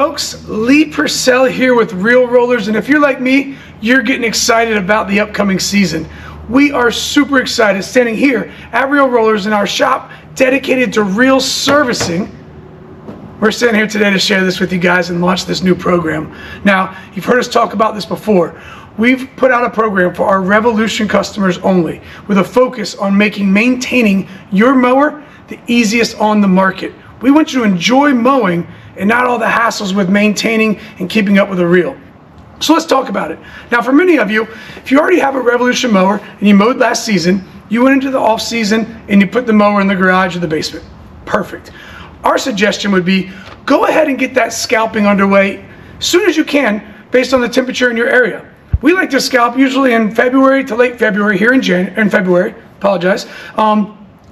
folks, Lee Purcell here with Reel Rollers, and if you're like me, you're getting excited about the upcoming season. We are super excited standing here at Reel Rollers in our shop dedicated to reel servicing. We're standing here today to share this with you guys and launch this new program. Now, you've heard us talk about this before. We've put out a program for our Revolution customers only with a focus on maintaining your mower the easiest on the market. We want you to enjoy mowing and not all the hassles with maintaining and keeping up with a reel. So let's talk about it. Now, for many of you, if you already have a Revolution mower and you mowed last season, you went into the off season and you put the mower in the garage or the basement. Perfect. Our suggestion would be go ahead and get that scalping underway as soon as you can based on the temperature in your area. We like to scalp usually in February to late February here in February. Apologize.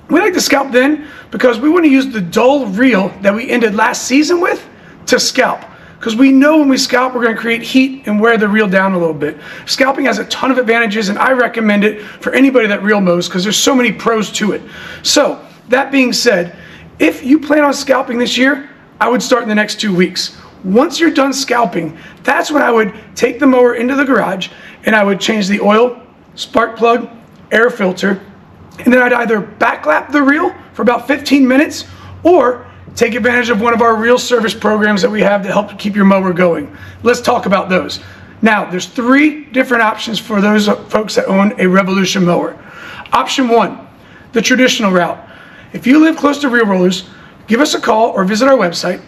We like to scalp then because we want to use the dull reel that we ended last season with to scalp. Because we know when we scalp, we're going to create heat and wear the reel down a little bit. Scalping has a ton of advantages, and I recommend it for anybody that reel mows because there's so many pros to it. So, that being said, if you plan on scalping this year, I would start in the next 2 weeks. Once you're done scalping, that's when I would take the mower into the garage and I would change the oil, spark plug, air filter, and then I'd either backlap the reel for about 15 minutes or take advantage of one of our reel service programs that we have to help keep your mower going. Let's talk about those. Now, there's 3 different options for those folks that own a Revolution mower. Option 1, the traditional route. If you live close to Reel Rollers, give us a call or visit our website.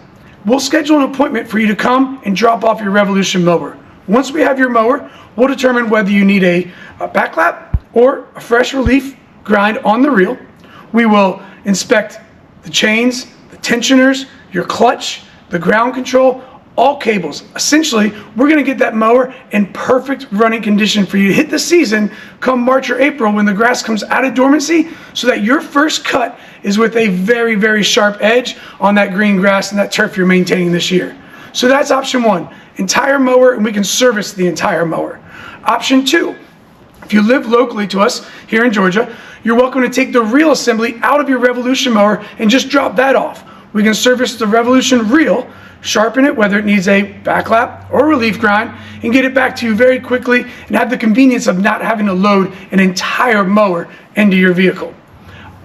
We'll schedule an appointment for you to come and drop off your Revolution mower. Once we have your mower, we'll determine whether you need a backlap or a fresh relief grind on the reel. We will inspect the chains, the tensioners, your clutch, the ground control, all cables. Essentially, we're going to get that mower in perfect running condition for you to hit the season come March or April when the grass comes out of dormancy, so that your first cut is with a very, very sharp edge on that green grass and that turf you're maintaining this year. So that's option 1, entire mower, and we can service the entire mower. Option 2, if you live locally to us here in Georgia, you're welcome to take the reel assembly out of your Revolution mower and just drop that off. We can service the Revolution reel, sharpen it whether it needs a backlap or relief grind, and get it back to you very quickly and have the convenience of not having to load an entire mower into your vehicle.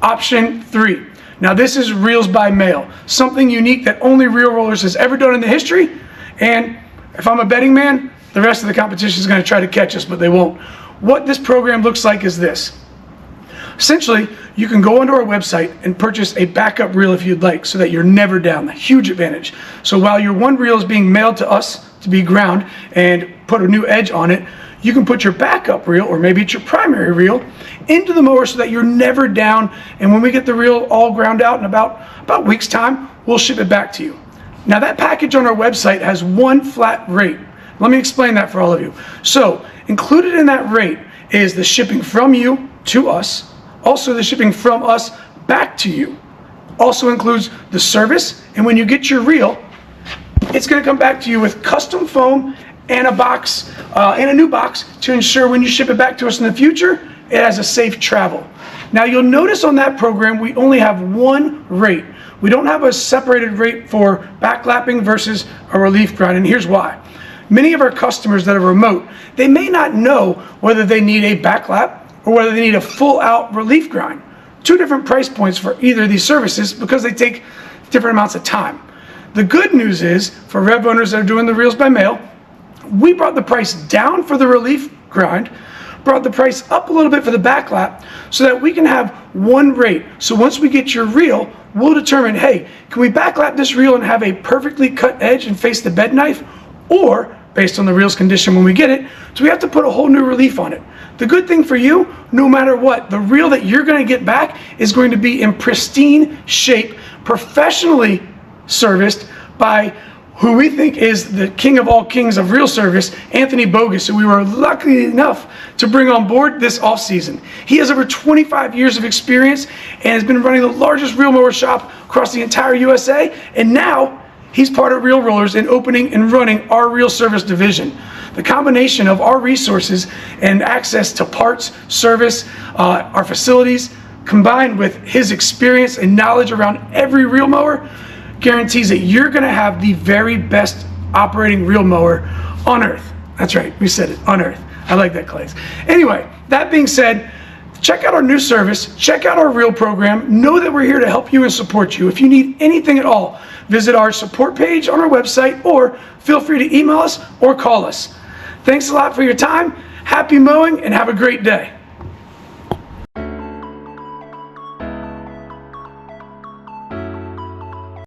Option 3. Now this is reels by mail, something unique that only Reel Rollers has ever done in the history, and if I'm a betting man, the rest of the competition is going to try to catch us, but they won't. What this program looks like is this. Essentially, you can go onto our website and purchase a backup reel if you'd like, so that you're never down. A huge advantage. So while your one reel is being mailed to us to be ground and put a new edge on it, you can put your backup reel, or maybe it's your primary reel, into the mower so that you're never down. And when we get the reel all ground out in about a week's time, we'll ship it back to you. Now that package on our website has one flat rate. Let me explain that for all of you. So included in that rate is the shipping from you to us. Also, the shipping from us back to you. Also includes the service, and when you get your reel, it's going to come back to you with custom foam and a box, and a new box to ensure when you ship it back to us in the future, it has a safe travel. Now you'll notice on that program we only have one rate. We don't have a separated rate for backlapping versus a relief grind, and here's why. Many of our customers that are remote, they may not know whether they need a backlap or whether they need a full-out relief grind. 2 different price points for either of these services because they take different amounts of time. The good news is, for Rev owners that are doing the reels by mail, we brought the price down for the relief grind, brought the price up a little bit for the backlap, so that we can have one rate. So once we get your reel, we'll determine, hey, can we backlap this reel and have a perfectly cut edge and face the bed knife? Or, based on the reel's condition when we get it, do we have to put a whole new relief on it? The good thing for you, no matter what, the reel that you're going to get back is going to be in pristine shape, professionally serviced by who we think is the king of all kings of reel service, Anthony Bogus, who we were lucky enough to bring on board this off-season. He has over 25 years of experience and has been running the largest reel mower shop across the entire USA, and now he's part of Reel Rollers in opening and running our reel service division. The combination of our resources and access to parts, service, our facilities, combined with his experience and knowledge around every reel mower, guarantees that you're going to have the very best operating reel mower on earth. That's right, we said it, on earth. I like that, Clays. Anyway, that being said, check out our new service, check out our Reel program. Know that we're here to help you and support you. If you need anything at all, visit our support page on our website, or feel free to email us or call us. Thanks a lot for your time. Happy mowing and have a great day.